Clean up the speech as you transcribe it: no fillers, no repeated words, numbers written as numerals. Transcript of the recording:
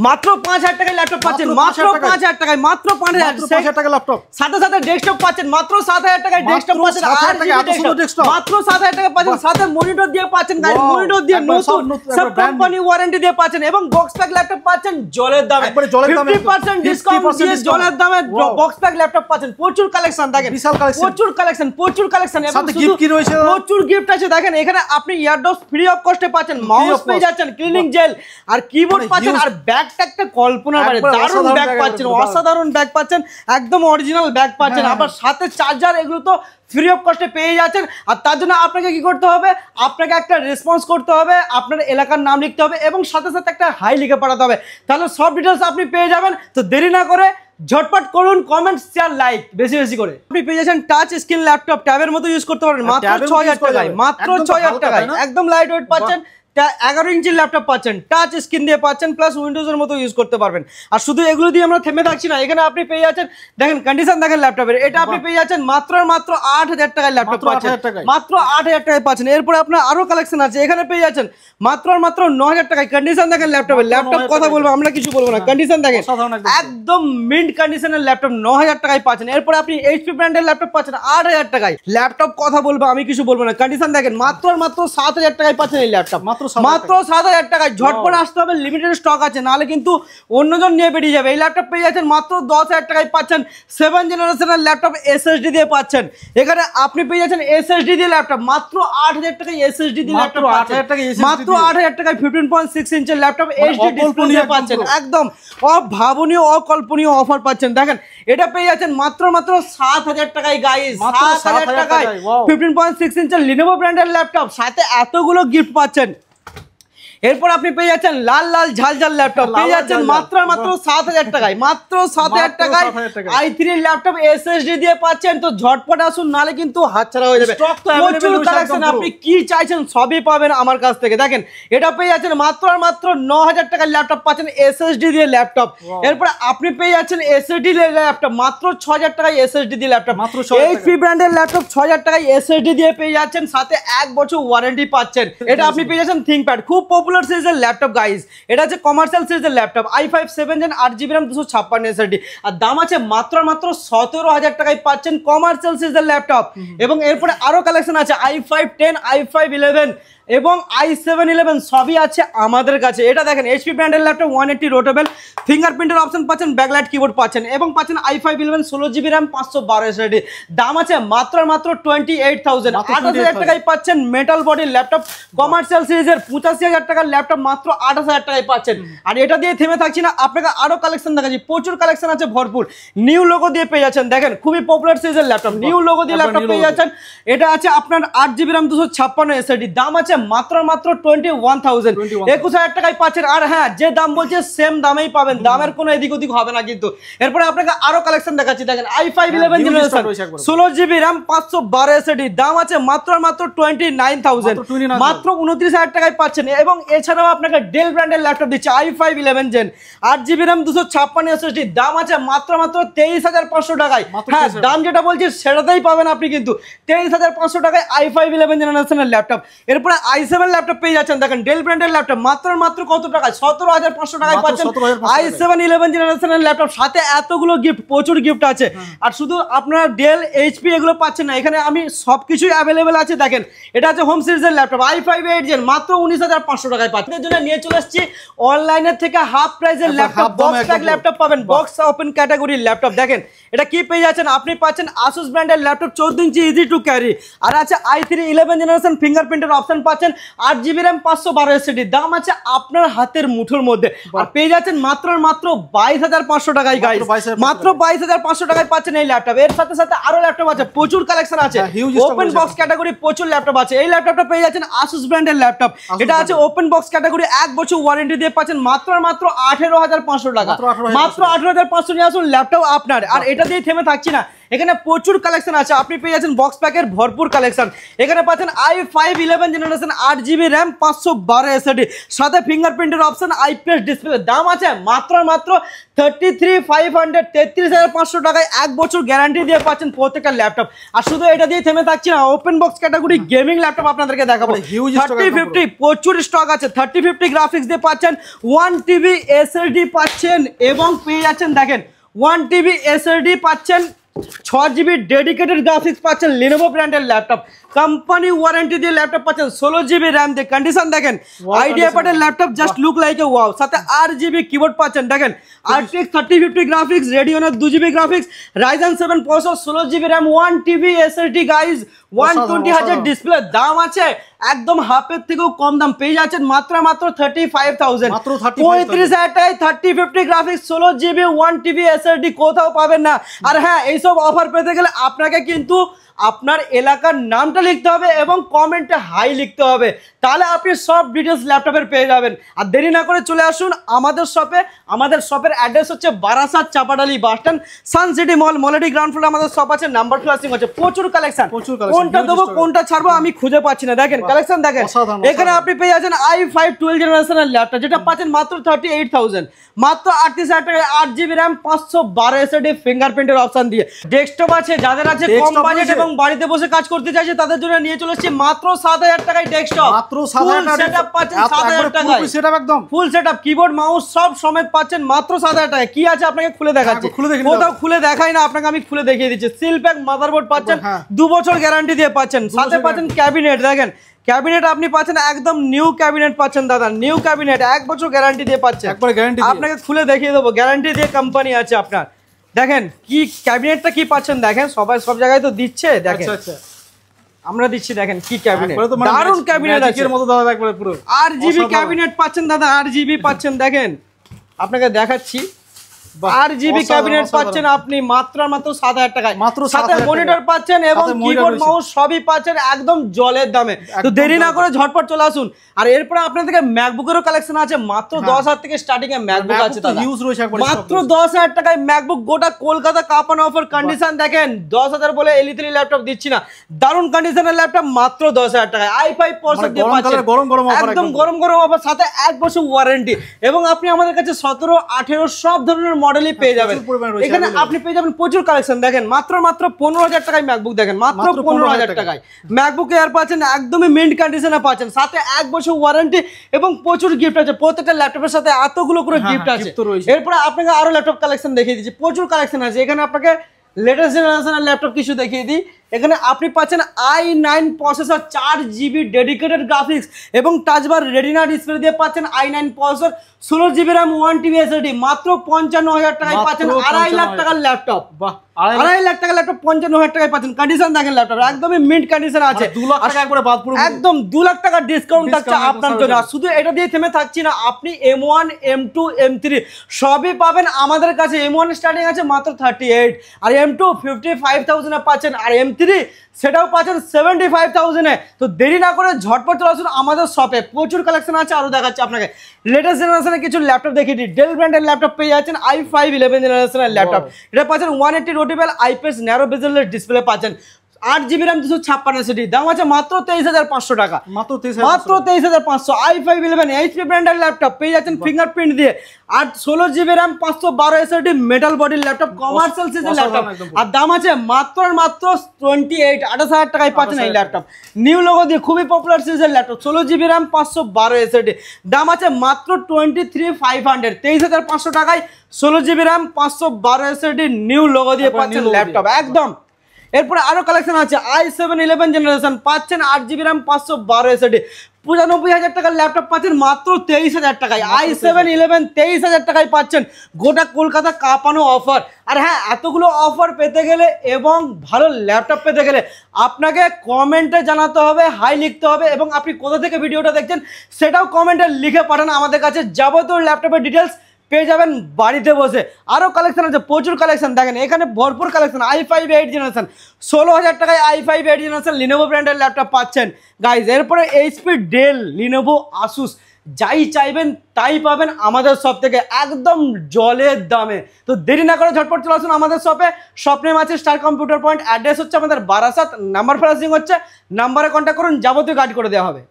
মাত্র 5000 টাকায় ল্যাপটপ পাচ্ছেন, মাত্র 5000 টাকায়, মাত্র 5000 টাকা ল্যাপটপ, সাথে সাথে ডেস্কটপ পাচ্ছেন মাত্র 7000 টাকায়, ডেস্কটপ পাচ্ছেন মাত্র 7000 টাকা পাচ্ছেন, সাথে মনিটর দিয়ে পাচ্ছেন গাইস, মনিটর দিয়ে নতুন সব কোম্পানি ওয়ারেন্টি দিয়ে পাচ্ছেন এবং বক্স প্যাক ল্যাপটপ পাচ্ছেন জলের দামে, 50% ডিসকাউন্ট দিয়ে জলের দামে বক্স প্যাক ল্যাপটপ পাচ্ছেন। প্রচুর কালেকশন দেখেন, বিশাল কালেকশন, প্রচুর কালেকশন এবং সাথে গিফট কি রয়েছে, প্রচুর গিফট আছে দেখেন। এখানে আপনি ইয়ারডপস ফ্রি অফ কস্টে পাচ্ছেন, মাউস পেয়ে যাচ্ছেন, ক্লিনিং জেল আর কিবোর্ড পাচ্ছেন, আর ব্যাগটা একটা কল্পনার বাইরে দারুণ ব্যাগ পাচ্ছেন, অসাধারণ ব্যাগ পাচ্ছেন, একদম অরিজিনাল ব্যাগ পাচ্ছেন, আবার সাথে চার্জার এগুলো তো ফ্রি অফ কস্টে পেয়ে যাচ্ছেন। আর তার জন্য আপনাকে কি করতে হবে, আপনাকে একটা রেসপন্স করতে হবে, আপনার এলাকার নাম লিখতে হবে এবং সাথে সাথে একটা হাই লিখে পাঠাতে হবে, তাহলে সব ডিটেলস আপনি পেয়ে যাবেন। তো দেরি না করে ঝটপট করুন, কমেন্ট শেয়ার লাইক বেশি বেশি করে। আপনি পেয়ে যাচ্ছেন টাচ স্ক্রিন ল্যাপটপ, ট্যাবের মতো ইউজ করতে পারবেন মাত্র 6000 টাকায়, মাত্র 6000 টাকায়, একদম লাইট ওয়েট পাচ্ছেন, 11 ইঞ্চির ল্যাপটপ পাচ্ছেন, টাচ স্ক্রিন দিয়ে পাচ্ছেন, প্লাস উইন্ডোজের মতো ইউজ করতে পারবেন। আর শুধু এগুলো দিয়ে আমরা থেমে থাকছি না, এখানে আপনি পেয়ে যাচ্ছেন দেখেন কন্ডিশন দেখেন ল্যাপটপের, এটা আপনি পেয়ে যাচ্ছেন মাত্র 8000 টাকায় ল্যাপটপ পাচ্ছেন, মাত্র 8000 টাকায় পাচ্ছেন। এরপরে আপনার আরো কালেকশন আছে, এখানে পেয়ে যাচ্ছেন মাত্র 9000 টাকায়। কন্ডিশন দেখেন ল্যাপটপের, ল্যাপটপ কথা বলবো আমরা কিছু বলবো না, কন্ডিশন দেখেন একদম মিন্ট কন্ডিশনের ল্যাপটপ 9000 টাকায় পাচ্ছেন। এরপরে আপনি এইচপি ব্র্যান্ডের ল্যাপটপ পাচ্ছেন 8000 টাকায়। ল্যাপটপ কথা বলবো আমি কিছু বলবো না, কন্ডিশন দেখেন মাত্র 7000 টাকায় পাচ্ছেন এই ল্যাপটপ, মাত্র 7000 টাকায়। ঝটপট আসতে হবে, লিমিটেড স্টক আছে, নাহলে কিন্তু অন্যজন নিয়ে বেরিয়ে যাবে। এই ল্যাপটপ পেয়ে যাচ্ছেন মাত্র 10000 টাকায় পাচ্ছেন, 7 জেনারেশনের ল্যাপটপ এসএসডি দিয়ে পাচ্ছেন। এখানে আপনি পেয়ে যাচ্ছেন এসএসডি দিয়ে ল্যাপটপ মাত্র 8000 টাকায়, এসএসডি দিয়ে ল্যাপটপ পাচ্ছেন মাত্র 8000 টাকায়। 15.6 ইঞ্চের ল্যাপটপ এইচডি ডিসপ্লে দিয়ে পাচ্ছেন, একদম অভাবনীয় অকল্পনীয় অফার পাচ্ছেন। দেখেন এটা পেয়ে যাচ্ছেন মাত্র 7000 টাকায় গাইস, 7000 টাকায় 15.6 ইঞ্চের লিনোভো ব্র্যান্ডের ল্যাপটপ, সাথে এতগুলো গিফট পাচ্ছেন। এরপর আপনি পেয়ে যাচ্ছেন লাল লাল ঝালঝাল ল্যাপটপ, পেয়ে যাচ্ছেন মাত্র 7000 টাকায়, মাত্র 7000 টাকায় i3 ল্যাপটপ এসএসডি দিয়ে পাচ্ছেন। তো ঝটপট আসুন, নালে কিন্তু হাতছাড়া হয়ে যাবে। প্রচুর কালেকশন, আপনি কি চাইছেন সবই পাবেন আমার কাছ থেকে। দেখেন এটা পেয়ে যাচ্ছেন মাত্র 9000 টাকার ল্যাপটপ পাচ্ছেন এসএসডি দিয়ে ল্যাপটপ। এরপর আপনি পেয়ে যাচ্ছেন এসএসডি ল্যাপটপ মাত্র 6000 টাকায়, এসএসডি দিয়ে ল্যাপটপ, এইচপি ব্র্যান্ডের ল্যাপটপ 6000 টাকায় এসএসডি দিয়ে পেয়ে যাচ্ছেন, সাথে 1 বছর ওয়ারেন্টি পাচ্ছেন। এটা আপনি পেয়ে যাচ্ছেন থিংকপ্যাড, খুব পপুলার সিরিজের ল্যাপটপ গাইস, এটা হচ্ছে কমার্শিয়াল সিরিজের laptop, i5 7 gen 8GB RAM 256 SSD, আর দাম আছে মাত্র 17000 টাকায় পাচ্ছেন কমার্শিয়াল সিরিজের ল্যাপটপ। এবং এরপরে আরো কালেকশন আছে i5 10, i5 11 এবং i7 11 সবই আছে আমাদের কাছে। এটা দেখেন এইচপি ব্র্যান্ডের ল্যাপটপ 180 রোটেবল, ফিঙ্গারপ্রিন্টের অপশন পাচ্ছেন, ব্যাকলাইট কিবোর্ড পাচ্ছেন এবং পাচ্ছেন i5 11 16GB RAM 512 SSD, দাম আছে মাত্র 28000, 8000 টাকায় পাচ্ছেন মেটাল বডির ল্যাপটপ কমার্শিয়াল সিরিজের, 85000 টাকার ল্যাপটপ মাত্র 28000 টাকায় পাচ্ছেন। আর এটা দিয়ে থেমে থাকছি না, আপনাকে আরো কালেকশন দেখাচ্ছি, প্রচুর কালেকশন আছে ভরপুর। নিউ লোগো দিয়ে পেয়ে যাচ্ছেন, দেখেন খুবই পপুলার সিরিজের ল্যাপটপ, নিউ লোগো দিয়ে ল্যাপটপ পেয়ে যাচ্ছেন। এটা আছে আপনার 8GB RAM 256 SSD, দাম আছে মাত্র 21000, 21000 টাকায় পাচ্ছেন। আর হ্যাঁ, যে দাম বলছে সেম দামেই পাবেন, দামের কোনো এদিক ওদিক হবে না কিন্তু। এরপরে আপনাকে আরো কালেকশন দেখাচ্ছি, দেখেন i5 11 generation 16GB RAM 512 SSD, দাম আছে মাত্র 29000, মাত্র 29000 টাকায় পাচ্ছেন। এবং এছাড়াও আপনাকে ডেল ব্র্যান্ডের ল্যাপটপ দিচ্ছে i5 11 gen 8GB RAM 256 SSD, দাম আছে মাত্র 23500 টাকায়। হ্যাঁ, দাম যেটা বলছি সেটাতেই পাবেন আপনি কিন্তু, 23500 টাকায় i5 11 জেনারেশনের ল্যাপটপ। এরপরে i7 ল্যাপটপ পেয়ে যাচ্ছেন, দেখেন ডেল ব্র্যান্ডের ল্যাপটপ মাত্র কত টাকায়, 17500 টাকায় পাচ্ছেন i7 11 জেনারেশনের ল্যাপটপ, সাথে এতগুলো গিফট, প্রচুর গিফট আছে। আর শুধু আপনারা ডেল এইচপি এগুলো পাচ্ছেন না, এখানে আমি সবকিছুই অ্যাভেলেবেল আছে। দেখেন এটা আছে হোম সিরিজের ল্যাপটপ i5 8 জেন মাত্র 19500 টাকায় পাচ্ছেন। এর জন্য নিয়ে চলে আসছি অনলাইনের থেকে হাফ প্রাইসের ল্যাপটপ, বক্স প্যাক ল্যাপটপ পাবেন, বক্স ওপেন ক্যাটাগরির ল্যাপটপ। দেখেন এটা কি পেয়ে যাচ্ছেন, আপনি পাচ্ছেন আসুস ব্র্যান্ডের laptop 14 inch easy to carry, আর আছে i3 11 জেনারেশন ফিঙ্গারপ্রিন্টের অপশন পাচ্ছেন, 8GB RAM 512 SSD, দাম আছে আপনার হাতের মুঠোর মধ্যে। আর পেয়ে যাচ্ছেন মাত্র 22500 টাকায় গাইস, মাত্র 22500 টাকায় পাচ্ছেন এই ল্যাপটপ। এর সাথে সাথে আরো ল্যাপটপ আছে, প্রচুর কালেকশন আছে, ওপেন বক্স ক্যাটাগরি প্রচুর ল্যাপটপ আছে। এই ল্যাপটপটা পেয়ে যাচ্ছেন আসুস ব্র্যান্ডের ল্যাপটপ, এটা আছে ওপেন বক্স ক্যাটাগরি, 1 বছর ওয়ারেন্টি দিয়ে পাচ্ছেন মাত্র 18500 টাকা, মাত্র 18500 নিয়ে আসুন, ল্যাপটপ আপনার। আর এটা দিয়ে থেমে থাকছি না, এখানে প্রচুর কালেকশন আছে, আপনি পেয়ে যাচ্ছেন বক্স প্যাকের ভরপুর কালেকশন। এখানে পাচ্ছেন i5 11 generation 8GB RAM 512 SSD, সাথে ফিঙ্গারপ্রিন্টের অপশন, আইপিএস ডিসপ্লে। দাম আছে মাত্র 33,500 33,500 টাকায় 1 বছর গ্যারান্টি দিয়ে পাচ্ছেন প্রত্যেকটা ল্যাপটপ। আর শুধু এটা দিয়ে থেমে থাকছি না, open box category gaming laptop আপনাদেরকে দেখাবো। 3050 প্রচুর স্টক আছে, 3050 গ্রাফিক্স দিয়ে পাচ্ছেন, 1TB SSD পাচ্ছেন এবং পেয়ে যাচ্ছেন দেখেন 1TB SSD পাচ্ছেন, 6GB ডেডিকেটেড গ্রাফিক্স পাচ্ছেন, লিনোভো ব্র্যান্ডের ল্যাপটপ, কোম্পানি ওয়ারেন্টি দিয়ে ল্যাপটপ পাচ্ছেন, 16GB র্যাম দিয়ে। কন্ডিশন দেখেন, আইডিয়া প্যাডের laptop just look like a wow. সাথে 8GB কিবোর্ড পাচ্ছেন, দেখেন RTX 3050 গ্রাফিক্স, রেডিওনের 2GB graphics, Ryzen 7 processor, 16GB RAM, 1TB SSD guys, 120,000 display. দাম আছে একদম হাফের থেকেও কম দাম, পেয়ে যাচ্ছেন মাত্র 35,000, 35,000 টাকায় 3050 গ্রাফিক্স, 16GB 1TB SSD কোথাও পাবেন না। আর হ্যাঁ, এইসব অফার পেতে গেলে আপনাকে কিন্তু আপনার এলাকার নামটা লিখতে হবে এবং কমেন্টে হাই লিখতে হবে, তাহলে আপনি সব ডিটেলস ল্যাপটপের পেয়ে যাবেন। আর দেরি না করে চলে আসুন আমাদের শপে। আমাদের শপের অ্যাড্রেস হচ্ছে Barasat Chapadali bus stand, sun city মলেডি ground ফ্লোরে আমাদের শপ আছে। নাম্বার ক্লাসিং হচ্ছে, প্রচুর কালেকশন, কোনটা দেবো কোনটা ছাড়বো আমি খুঁজে পাচ্ছি না। দেখেন কালেকশন দেখেন, এখানে আপনি পেয়ে যাচ্ছেন i5 12 জেনারেশনের ল্যাপটপ, যেটা পাচ্ছেন মাত্র 38,000, মাত্র 38,000 টাকায়, 8GB র্যাম 512 SSD ফিঙ্গারপ্রিন্টের অপশন দিয়ে। ডেস্কটপ আছে, যাদের আছে কম বাজেট এবং বাড়িতে বসে কাজ করতে চাইছে তাদের জন্য নিয়ে চলে এসেছি মাত্র 7,000 টাকায় ডেস্কটপ, মাত্র 7,000 সেটআপ পাচ্ছেন 7,000 টাকায়, সেটআপ একদম ফুল সেটআপ, কিবোর্ড মাউস সব সমেত পাচ্ছেন মাত্র 7,000 টাকায়। কি আছে আপনাকে খুলে দেখাচ্ছি, কোথাও খুলে দেখাই না আপনাকে, আমি খুলে দেখিয়ে দিচ্ছি। সিল প্যাক মাদারবোর্ড পাচ্ছেন, 2 বছর গ্যারান্টি দিয়ে পাচ্ছেন, সাথে পাচ্ছেন ক্যাবিনেট। দেখেন ক্যাবিনেট আপনি পাচ্ছেন একদম নিউ ক্যাবিনেট পাচ্ছেন দাদা, নিউ ক্যাবিনেট 1 বছর গ্যারান্টি দিয়ে পাচ্ছেন, একবার গ্যারান্টি আপনাকে খুলে দেখিয়ে দেবো, গ্যারান্টি দিয়ে কোম্পানি আছে আপনার। দেখেন কি ক্যাবিনেটটা কি পাচ্ছেন, দেখেন সবাই সব জায়গায় তো দিচ্ছে, দেখেন আমরা দিচ্ছি, দেখেন কি ক্যাবিনেট, দারুন ক্যাবিনেট আছে এর মতো দাদা, একবারে পুরো 8GB ক্যাবিনেট পাচ্ছেন দাদা, 8GB পাচ্ছেন। দেখেন আপনাকে দেখাচ্ছি, 8GB ক্যাবিনেট পাচ্ছেন আপনি মাত্র 7,000 টাকায়, মাত্র সাথে মনিটর পাচ্ছেন এবং কিবোর্ড মাউস সবই পাচ্ছেন একদম জলের দামে। তো দেরি না করে ঝটপট চলে আসুন। আর এরপরে আপনাদের ম্যাকবুকেরও কালেকশন আছে, মাত্র 10,000 থেকে স্টার্টিং এ ম্যাকবুক আছে দাদা, মাত্র 10,000 টাকায় ম্যাকবুক, গোটা কলকাতা কাঁপানো অফার। কন্ডিশন দেখেন, 10,000 বলে এলিথ্রি ল্যাপটপ দিচ্ছি না, দারুন কন্ডিশনের ল্যাপটপ মাত্র 10,000 টাকায়, i5 প্রসেসর দিয়ে পাচ্ছেন, একদম গরম গরম অফার, সাথে 1 বছর ওয়ারেন্টি। এবং আপনি আমাদের কাছে 17, 18 সব ধরনের মডেলই পেয়ে যাবেন। এখানে আপনি পেয়ে যাবেন প্রচুর কালেকশন। দেখেন মাত্র 15,000 টাকায় ম্যাকবুক, দেখেন মাত্র 15,000 টাকায় ম্যাকবুক এয়ার পাচ্ছেন, একদমই মিন্ট কন্ডিশনে পাচ্ছেন, সাথে 1 বছর ওয়ারেন্টি এবং প্রচুর গিফট আছে। প্রত্যেকটা ল্যাপটপের সাথে এতগুলো করে গিফট আছে। এরপর আপনাকে আরো ল্যাপটপ কালেকশন দেখিয়ে দিচ্ছি, প্রচুর কালেকশন আছে। এখানে আপনাকে লেটেস্ট জেনারেশনের ল্যাপটপ কিছু দেখিয়ে দিই। এখানে আপনি পাচ্ছেন i9 processor, 4GB dedicated graphics এবং টাচবার রেটিনা ডিসপ্লে দিয়ে পাচ্ছেন, i9 processor, 16GB RAM, 1TB SSD, মাত্র 55,000 টাকায় পাচ্ছেন 2.5 লাখ টাকার ল্যাপটপ। বাহ, 2.5 লাখ টাকার ল্যাপটপ 55,000 টাকায় পাচ্ছেন। কন্ডিশন দেখেন ল্যাপটপ একদমই মিন্ট কন্ডিশন আছে, 2 লাখ টাকা একবারে বাদ পুরো, একদম 2 লাখ টাকা ডিসকাউন্ট থাকছে আপনার জন্য। শুধু এটা দিয়ে থেমে থাকছি না, আপনি M1 M2 M3 সবই পাবেন আমাদের কাছে। M1 স্টার্টিং আছে মাত্র 38, আর M2 55,000 এ পাচ্ছেন, আর M3 সেটাও পাচ্ছেন 75,000 এ। তো দেরি না করে ঝটপট চলে আসুন আমাদের শপে, প্রচুর কালেকশন আছে। আরো দেখাচ্ছি আপনাকে লেটেস্ট জেনারেশনের কিছু ল্যাপটপ দেখিয়ে দিই। ডেল ব্র্যান্ডের ল্যাপটপ পেয়ে যাচ্ছেন, i5 11 জেনারেশনের ল্যাপটপ, এটা পাচ্ছেন 180 রোটেবল আইপিএস ন্যারো বেজেলের ডিসপ্লে পাচ্ছেন, 8GB র্যাম 256 SSD, দাম আছে মাত্র 23,500 টাকা, মাত্র 23,500। i5 11 এইচপি ব্র্যান্ডের ল্যাপটপ পেয়ে যাচ্ছেন ফিঙ্গারপ্রিন্ট দিয়ে, আর 16GB র্যাম 512 SSD মেটাল বডির ল্যাপটপ, কমার্শিয়াল সিরিজের ল্যাপটপ, আর দাম আছে মাত্র 28,000 টাকায় পাচ্ছেন এই ল্যাপটপ। নিউ লোগো দিয়ে খুবই পপুলার সিরিজের ল্যাপটপ, 16GB র্যাম 512 SSD, দাম আছে মাত্র 23,500, 23,500 টাকায় 16GB RAM 512 SSD new logo দিয়ে পাচ্ছেন ল্যাপটপ একদম। এরপরে আরো কালেকশন আছে, i7 11 জেনারেশন পাচ্ছেন, 8GB র্যাম 512 SSD, 95,000 টাকার ল্যাপটপ পাচ্ছেন মাত্র 23,000 টাকায়। i7 11 23,000 টাকায় পাচ্ছেন, গোটা কলকাতা কাঁপানো অফার। আর হ্যাঁ, এতগুলো অফার পেতে গেলে এবং ভালো ল্যাপটপ পেতে গেলে আপনাকে কমেন্টে জানাতে হবে, হাই লিখতে হবে, এবং আপনি কোথা থেকে ভিডিওটা দেখছেন সেটাও কমেন্টে লিখে পাঠান আমাদের কাছে। যাবতীয় ল্যাপটপের ডিটেলস পেয়ে যাবেন বাড়িতে বসে। আরো কালেকশন আছে, প্রচুর কালেকশন। দেখেন এখানে ভরপুর কালেকশন, i5 8 জেনারেশন 16,000 টাকায় i5 8 জেনারেশন লিনোভো ব্র্যান্ডের ল্যাপটপ পাচ্ছেন গাইজ। এরপরে এইচপি, ডেল, লিনোভো, আসুস যাই চাইবেন তাই পাবেন আমাদের শপ থেকে একদম জলের দামে। তো দেরি না করে ঝটপট চলে আসুন আমাদের শপে। শপ নেম আছে স্টার কম্পিউটার পয়েন্ট, অ্যাড্রেস হচ্ছে আমাদের বারাসাত, নাম্বার ফ্লাশিং হচ্ছে, নাম্বারে কন্ট্যাক্ট করুন, যাবতীয় গাইড করে দেওয়া হবে।